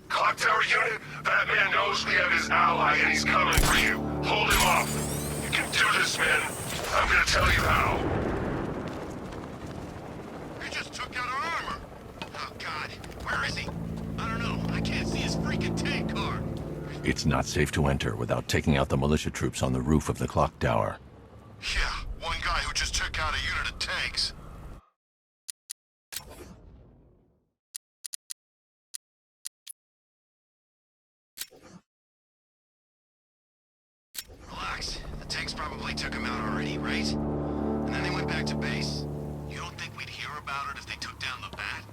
Clock tower unit, Batman knows we have his ally and he's coming for you. Hold him off. You can do this, man. I'm gonna tell you how. He just took out our armor. Oh, God. Where is he? I don't know. I can't see his freaking tank car. It's not safe to enter without taking out the militia troops on the roof of the clock tower. Yeah, one guy who just took out a unit of tanks. Relax. The tanks probably took him out already, right? And then they went back to base. You don't think we'd hear about it if they took down the Bat?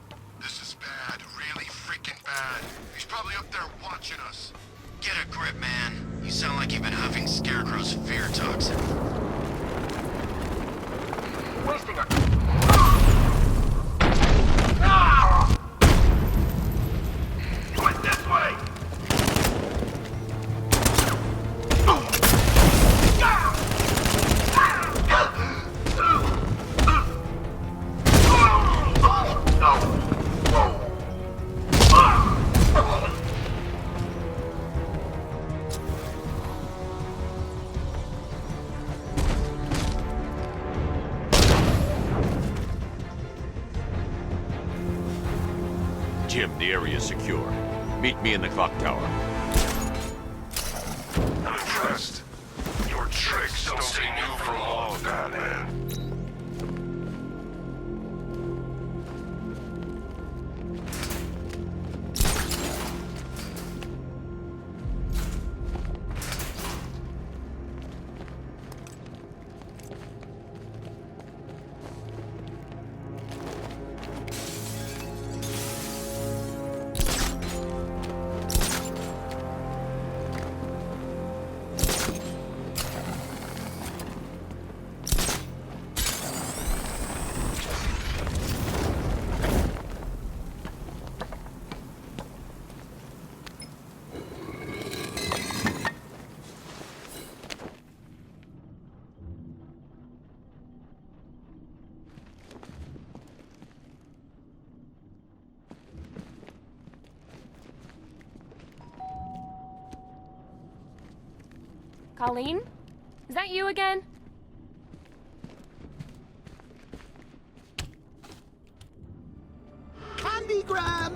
This is bad. Really freaking bad. He's probably up there watching us. Get a grip, man. You sound like you've been huffing Scarecrow's fear toxin. Wasting a... He went this way! Jim, the area is secure. Meet me in the clock tower. I'm impressed. Your tricks don't stay new for long, Batman. Colleen? Is that you again? Candygram!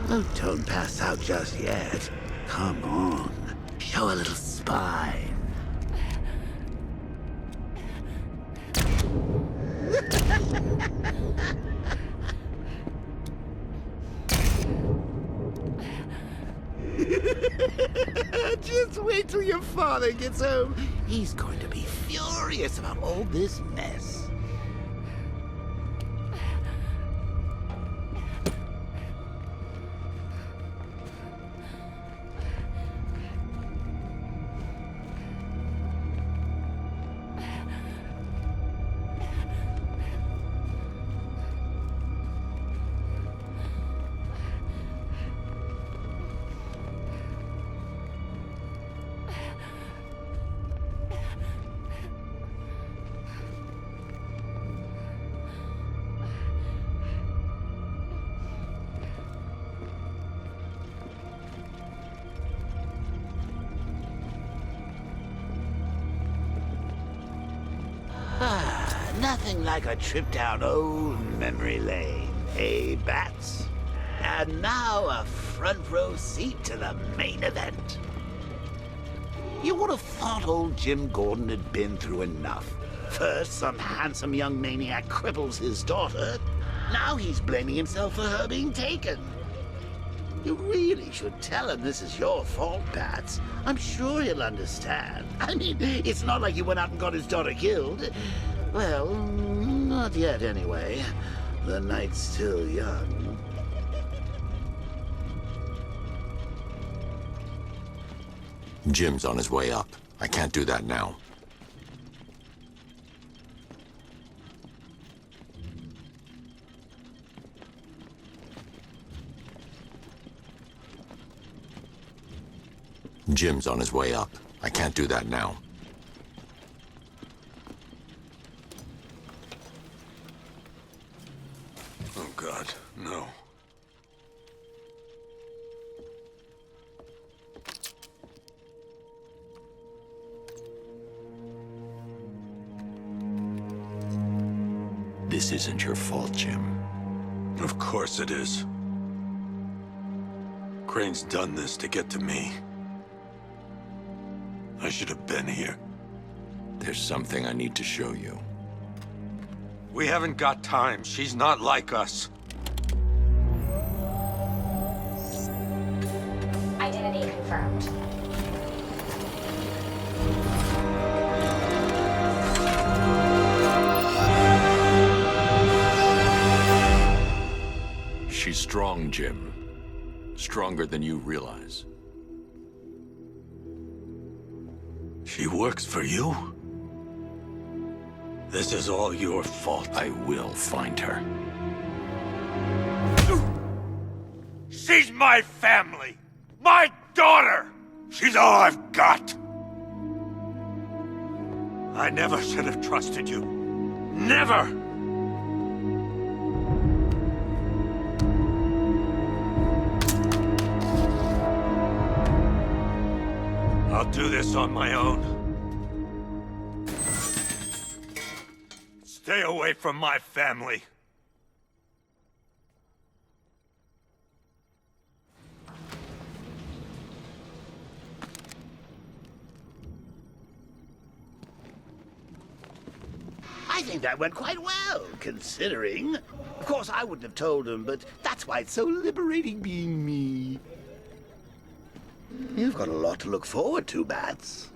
Oh, don't pass out just yet. Come on. Show a little spine. Just wait till your father gets home. He's going to be furious about all this mess. Nothing like a trip down old memory lane, eh, Bats? And now a front row seat to the main event. You would have thought old Jim Gordon had been through enough. First, some handsome young maniac cripples his daughter. Now he's blaming himself for her being taken. You really should tell him this is your fault, Bats. I'm sure he'll understand. I mean, it's not like you went out and got his daughter killed. Well, not yet anyway. The night's still young. Jim's on his way up. I can't do that now. Jim's on his way up. I can't do that now. God, no. This isn't your fault, Jim. Of course it is. Crane's done this to get to me. I should have been here. There's something I need to show you. We haven't got time. She's not like us. Identity confirmed. She's strong, Jim. Stronger than you realize. She works for you? This is all your fault. I will find her. She's my family! My daughter! She's all I've got! I never should have trusted you. Never! I'll do this on my own. Stay away from my family. I think that went quite well, considering. Of course, I wouldn't have told him, but that's why it's so liberating being me. You've got a lot to look forward to, Bats.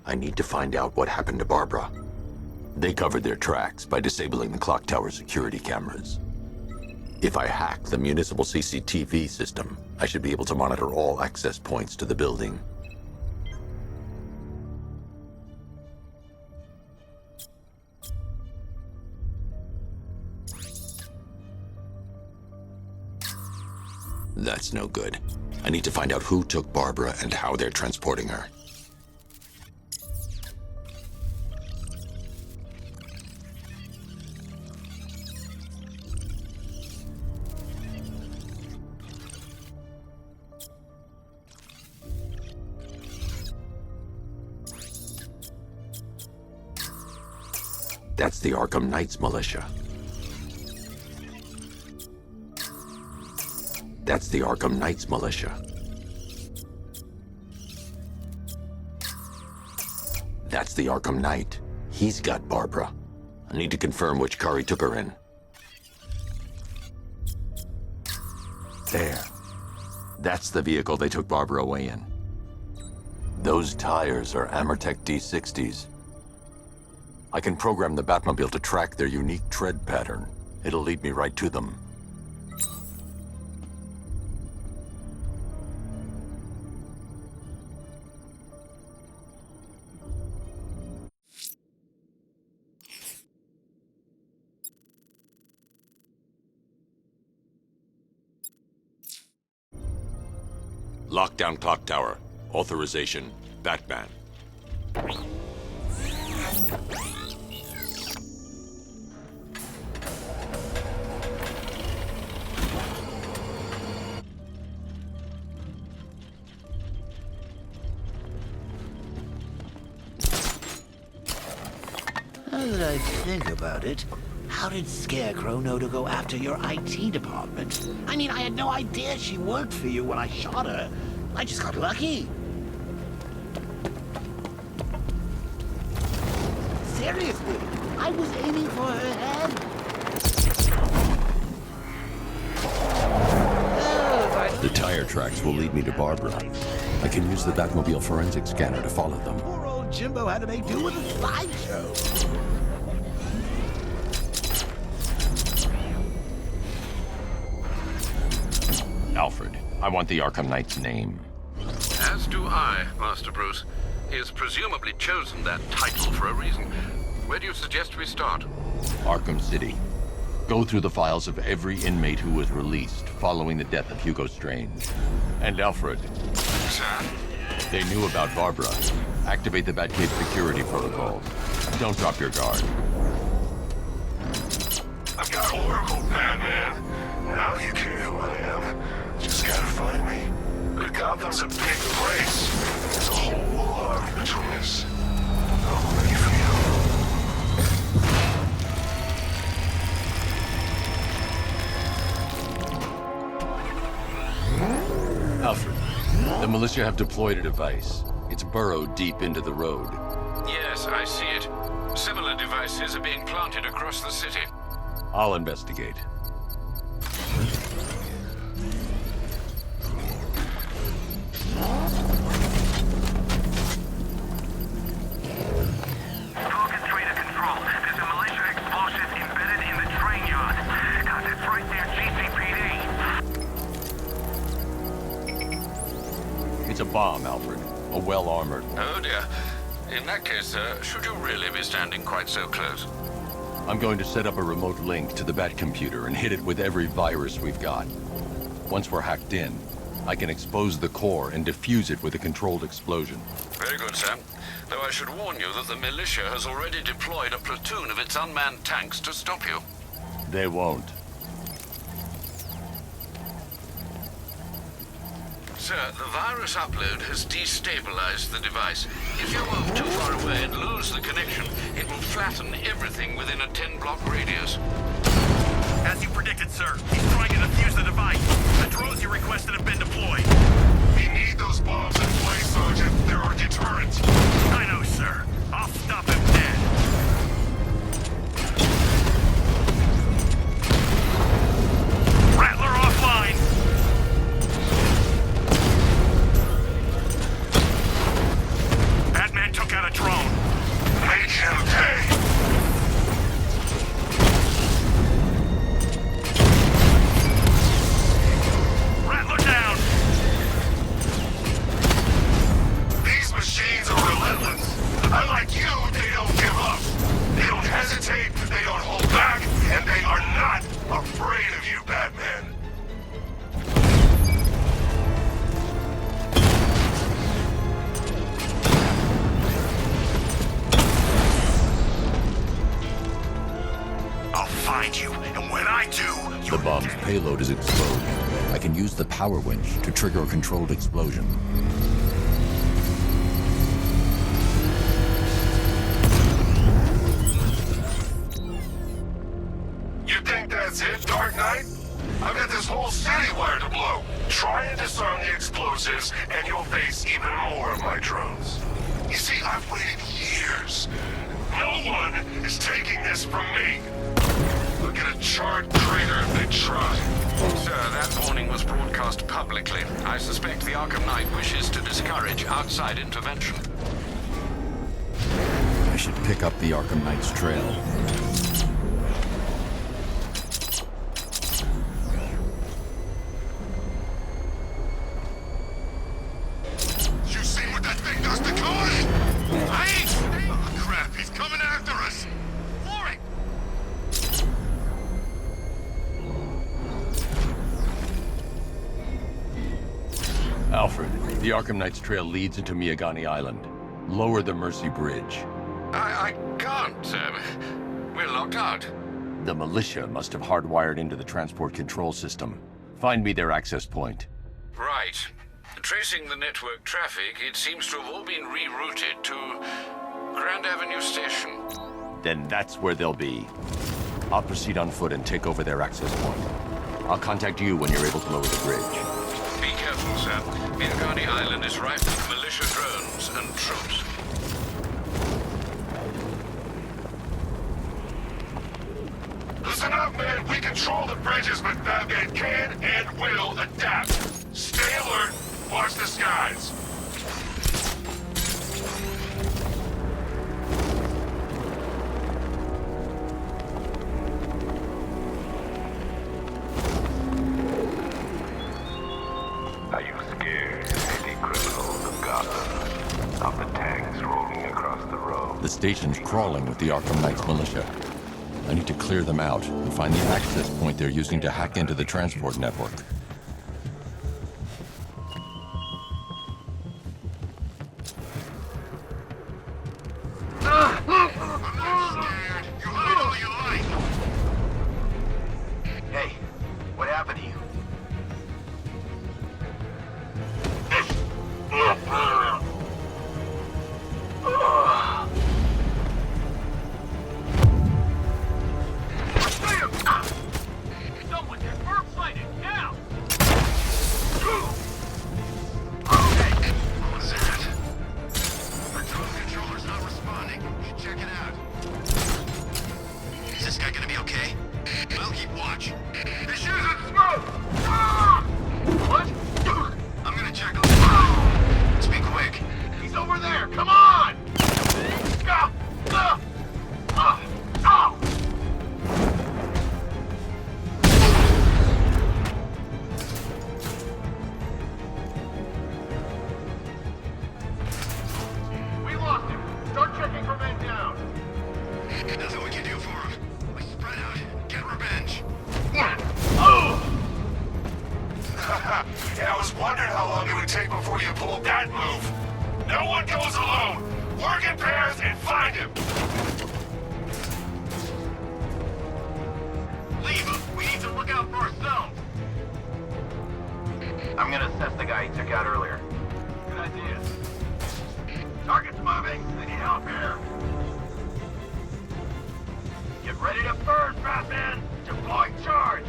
I need to find out what happened to Barbara. They covered their tracks by disabling the clock tower security cameras. If I hack the municipal CCTV system, I should be able to monitor all access points to the building. That's no good. I need to find out who took Barbara and how they're transporting her. That's the Arkham Knight's militia. That's the Arkham Knight's militia. That's the Arkham Knight. He's got Barbara. I need to confirm which car he took her in. There. That's the vehicle they took Barbara away in. Those tires are Amertech D60s. I can program the Batmobile to track their unique tread pattern. It'll lead me right to them. Lockdown clock tower. Authorization, Batman. Now that I think about it, how did Scarecrow know to go after your IT department? I mean, I had no idea she worked for you when I shot her. I just got lucky. Seriously, I was aiming for her head. The tire tracks will lead me to Barbara. I can use the Batmobile forensic scanner to follow them. Poor old Jimbo had to make do with a slideshow. Alfred, I want the Arkham Knight's name. As do I, Master Bruce. He has presumably chosen that title for a reason. Where do you suggest we start? Arkham City. Go through the files of every inmate who was released following the death of Hugo Strange. And Alfred. Sir? They knew about Barbara. Activate the Batcave security protocols. Don't drop your guard. I've got Oracle, Batman. Now you care who I am. Just gotta find me. But Gotham's a big place. There's a whole army between us. I'm ready for you. Alfred, the militia have deployed a device. It's burrowed deep into the road. Yes, I see it. Similar devices are being planted across the city. I'll investigate. Falcon 3 to control. There's a militia explosive embedded in the train yard. God, that's right there, GCPD. It's a bomb, Alfred. A well-armored. Oh dear. In that case, should you really be standing quite so close? I'm going to set up a remote link to the Bat computer and hit it with every virus we've got. Once we're hacked in, I can expose the core and defuse it with a controlled explosion. Very good, Sam. Though I should warn you that the militia has already deployed a platoon of its unmanned tanks to stop you. They won't. Sir, the virus upload has destabilized the device. If you move too far away and lose the connection, it will flatten everything within a 10-block radius. As you predicted, sir, he's trying to defuse the device. The drones you requested have been deployed. We need those bombs in place, Sergeant. They're our deterrent. I know, sir. I'll stop him dead. Rattler offline. Batman took out a drone. Make him pay. Rattler down. These machines are relentless. Unlike you, they don't give up. They don't hesitate, they don't hold back, and they are not afraid of you, Batman. I'll find you, and when I do, The bomb's payload is exposed. I can use the power winch to trigger a controlled explosion. You think that's it, Dark Knight? I've got this whole citywide to blow. Try and disarm the explosives, and you'll face even more of my drones. You see, I've waited years. No one is taking this from me. Look at a charred crater if they try. Sir, that warning was broadcast publicly. I suspect the Arkham Knight wishes to discourage outside intervention. I should pick up the Arkham Knight's trail. You seen what that thing does to cars? Oh, crap, he's coming after us. For it. Alfred, the Arkham Knight's trail leads into Miagani Island. Lower the Mercy Bridge. I can't, sir. We're locked out. The militia must have hardwired into the transport control system. Find me their access point. Right. Tracing the network traffic, it seems to have all been rerouted to Grand Avenue Station. Then that's where they'll be. I'll proceed on foot and take over their access point. I'll contact you when you're able to lower the bridge. Be careful, sir. Miagani Island is rife with militia drones and troops. Listen up, man. We control the bridges, but Batman can and will adapt. Stay alert. Watch the skies. Are you scared, city criminals of Gotham? Of the tanks rolling across the road? The station's crawling with the Arkham Knight's militia. I need to clear them out and find the access point they're using to hack into the transport network. check it out. Is this guy gonna be okay? I'll keep watch. He's using smoke! Ah! What? I'm gonna check on the Let's be quick. He's over there! Come on! Go! Ow! We lost him! Start checking for men down! Nothing we can do for him. We spread out. Get revenge. Oh! Yeah, I was wondering how long it would take before you pulled that move. No one goes alone. Work in pairs and find him. Leave him. We need to look out for ourselves. I'm gonna assess the guy he took out earlier. Good idea. Target's moving. I need help here. Get ready to burn, Batman. Deploy charge.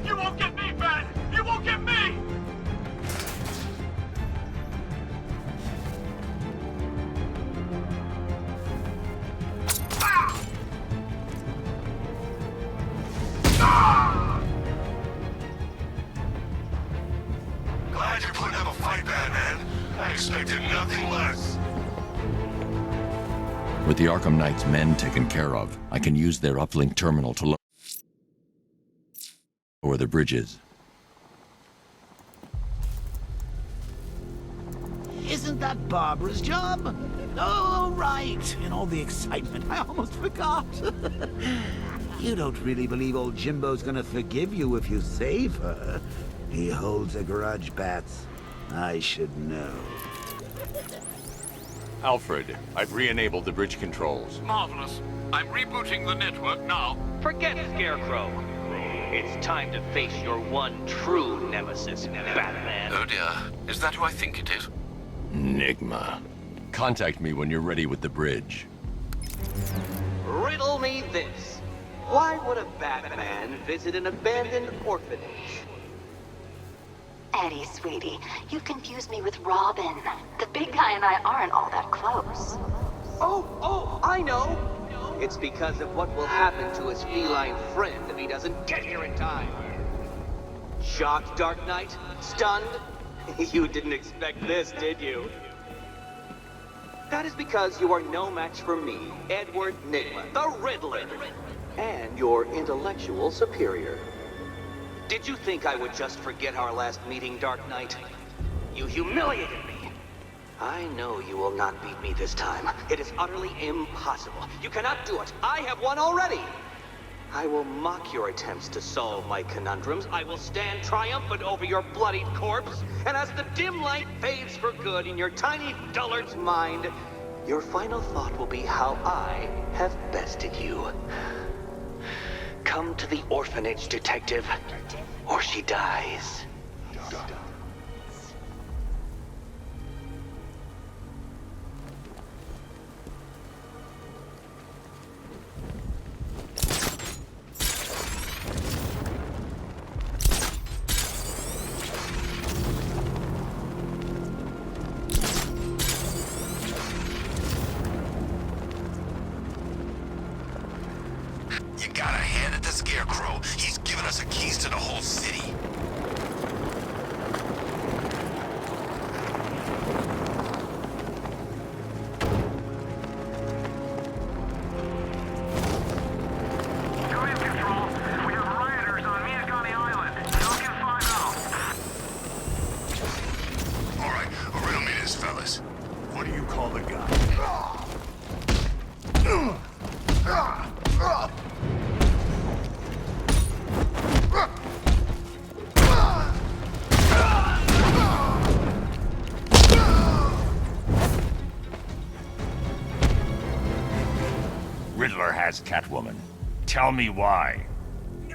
You won't get me, Bat! You won't get me! Ah! Ah! Glad you're putting up a fight, Batman. I expected nothing less. With the Arkham Knight's men taken care of, I can use their uplink terminal to lower the bridges. Isn't that Barbara's job? Oh, right. In all the excitement, I almost forgot. You don't really believe old Jimbo's gonna forgive you if you save her. He holds a grudge, Bats. I should know. Alfred, I've re-enabled the bridge controls. Marvelous. I'm rebooting the network now. Forget Scarecrow. It's time to face your one true nemesis, Batman. Oh dear. Is that who I think it is? Enigma. Contact me when you're ready with the bridge. Riddle me this. Why would a Batman visit an abandoned orphanage? Eddie, sweetie, you confused me with Robin. The big guy and I aren't all that close. Oh, I know. It's because of what will happen to his feline friend if he doesn't get here in time. Shocked, Dark Knight? Stunned? You didn't expect this, did you? That is because you are no match for me, Edward Nigma, the Riddler, and your intellectual superior. Did you think I would just forget our last meeting, Dark Knight? You humiliated me. I know you will not beat me this time. It is utterly impossible. You cannot do it. I have won already. I will mock your attempts to solve my conundrums. I will stand triumphant over your bloodied corpse. And as the dim light fades for good in your tiny dullard's mind, your final thought will be how I have bested you. Come to the orphanage, detective, or she dies. You gotta hand it to Scarecrow. He's given us the keys to the whole city. Command Control, we have rioters on Miyagani Island. Falcon 5-0. All right, riddle me this, fellas. What do you call the guy? Riddler has Catwoman. Tell me why.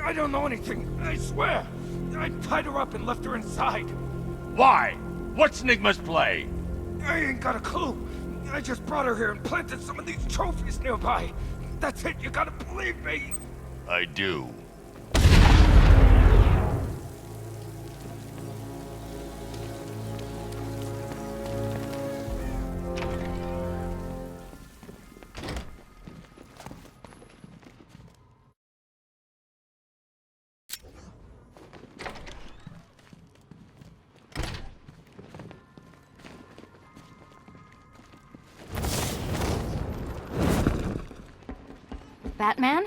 I don't know anything, I swear. I tied her up and left her inside. Why? What's Enigma's play? I ain't got a clue. I just brought her here and planted some of these trophies nearby. That's it, you gotta believe me. I do. Batman?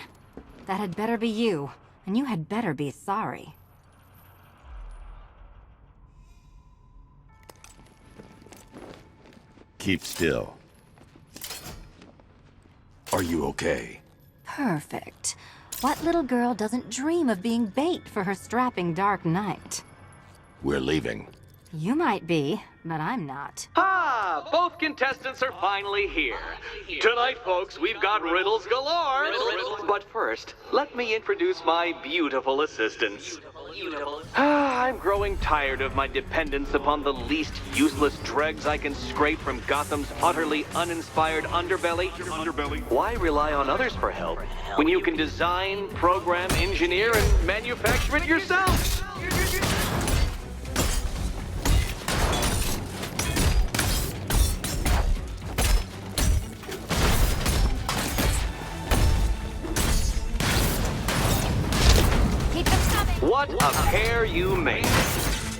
That had better be you, and you had better be sorry. Keep still. Are you okay? Perfect. What little girl doesn't dream of being bait for her strapping Dark Knight? We're leaving. You might be, but I'm not. Ah, both contestants are finally here. Tonight, folks, we've got riddles galore. But first, let me introduce my beautiful assistants. I'm growing tired of my dependence upon the least useless dregs I can scrape from Gotham's utterly uninspired underbelly. Why rely on others for help when you can design, program, engineer, and manufacture it yourself? What a pair you make.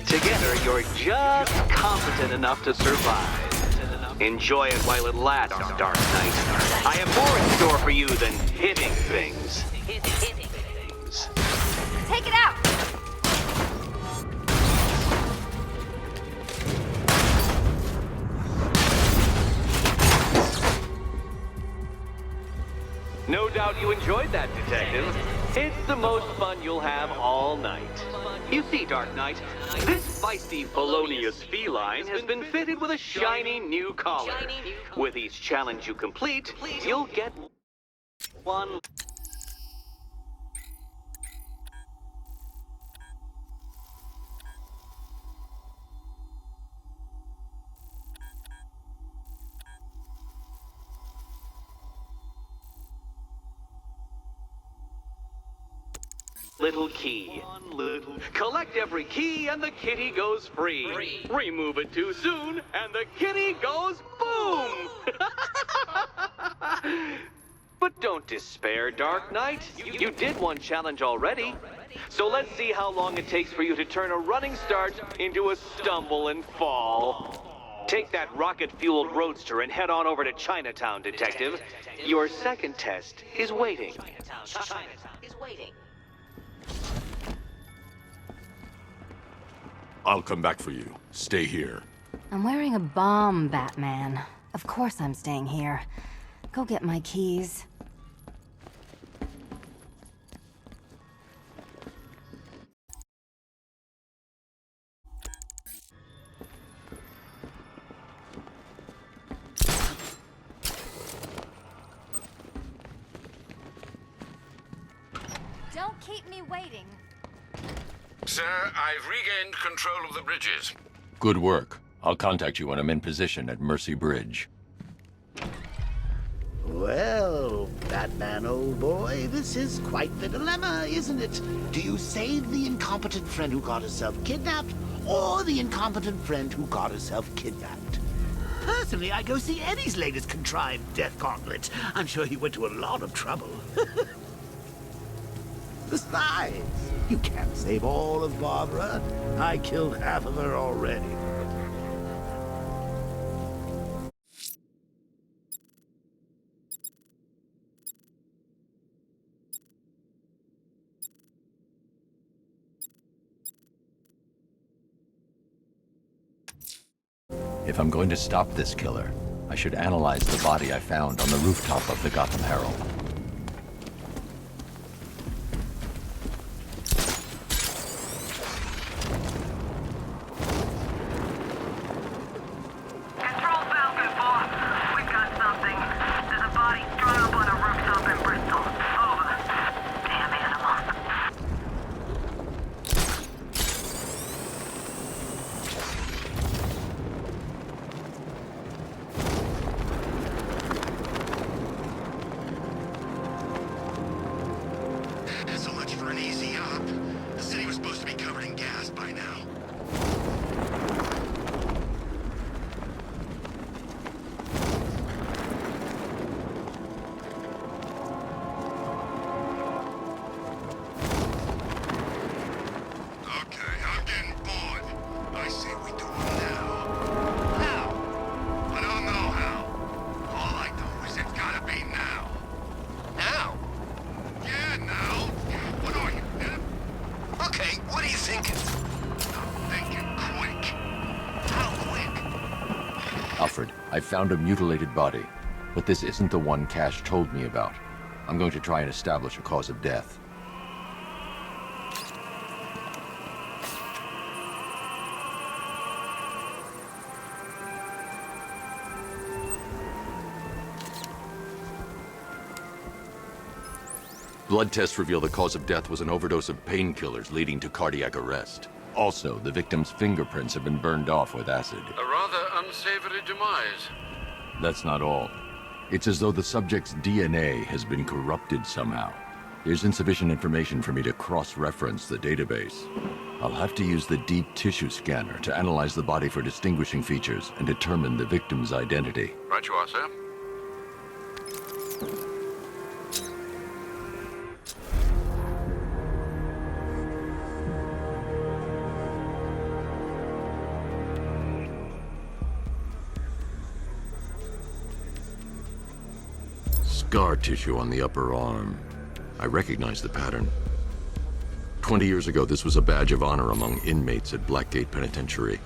Together, you're just competent enough to survive. Enjoy it while it lasts, Dark Knight. I have more in store for you than hitting things. Take it out! No doubt you enjoyed that, Detective. It's the most fun you'll have all night. You see, Dark Knight, this feisty felonious feline has been fitted with a shiny new collar. With each challenge you complete, you'll get one little key. Collect every key and the kitty goes free. Remove it too soon and the kitty goes boom! But don't despair, Dark Knight. You did one challenge already. So let's see how long it takes for you to turn a running start into a stumble and fall. Take that rocket-fueled roadster and head on over to Chinatown, Detective. Your second test is waiting. Chinatown is waiting. I'll come back for you. Stay here. I'm wearing a bomb, Batman. Of course I'm staying here. Go get my keys. Don't keep me waiting. Sir, I've regained control of the bridges. Good work. I'll contact you when I'm in position at Mercy Bridge. Well, Batman, old boy, this is quite the dilemma, isn't it? Do you save the incompetent friend who got herself kidnapped, or the incompetent friend who got herself kidnapped? Personally, I go see Eddie's latest contrived death gauntlet. I'm sure he went to a lot of trouble. Besides, you can't save all of Barbara. I killed half of her already. If I'm going to stop this killer, I should analyze the body I found on the rooftop of the Gotham Herald. Control Falcon 4. We've got something. There's a body strung up on a rooftop in Bristol. Over. Damn animal. I found a mutilated body, but this isn't the one Cash told me about. I'm going to try and establish a cause of death. Blood tests reveal the cause of death was an overdose of painkillers leading to cardiac arrest. Also, the victim's fingerprints have been burned off with acid. A rather unsavory demise. That's not all. It's as though the subject's DNA has been corrupted somehow. There's insufficient information for me to cross-reference the database. I'll have to use the deep tissue scanner to analyze the body for distinguishing features and determine the victim's identity. Right you are, sir. Scar tissue on the upper arm. I recognize the pattern. 20 years ago, this was a badge of honor among inmates at Blackgate Penitentiary.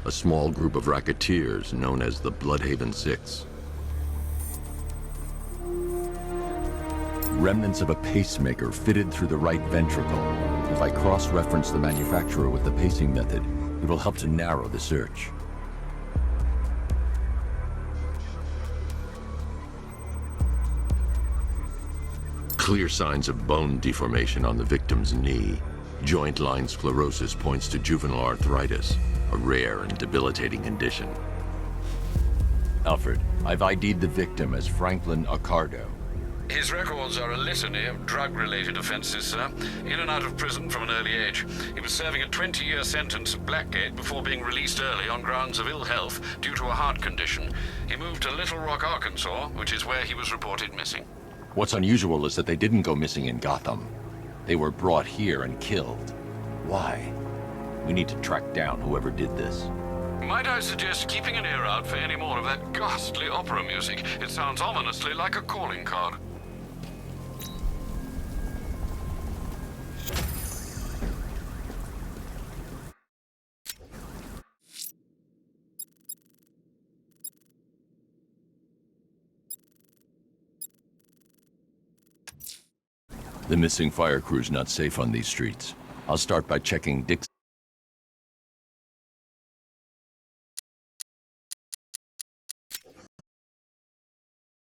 A small group of racketeers known as the Bloodhaven Six. Remnants of a pacemaker fitted through the right ventricle. If I cross-reference the manufacturer with the pacing method, it will help to narrow the search. Clear signs of bone deformation on the victim's knee. Joint line sclerosis points to juvenile arthritis, a rare and debilitating condition. Alfred, I've ID'd the victim as Franklin Accardo. His records are a litany of drug-related offenses, sir. In and out of prison from an early age. He was serving a 20-year sentence at Blackgate before being released early on grounds of ill health due to a heart condition. He moved to Little Rock, Arkansas, which is where he was reported missing. What's unusual is that they didn't go missing in Gotham. They were brought here and killed. Why? We need to track down whoever did this. Might I suggest keeping an ear out for any more of that ghastly opera music? It sounds ominously like a calling card. The missing fire crew's not safe on these streets. I'll start by checking Dick's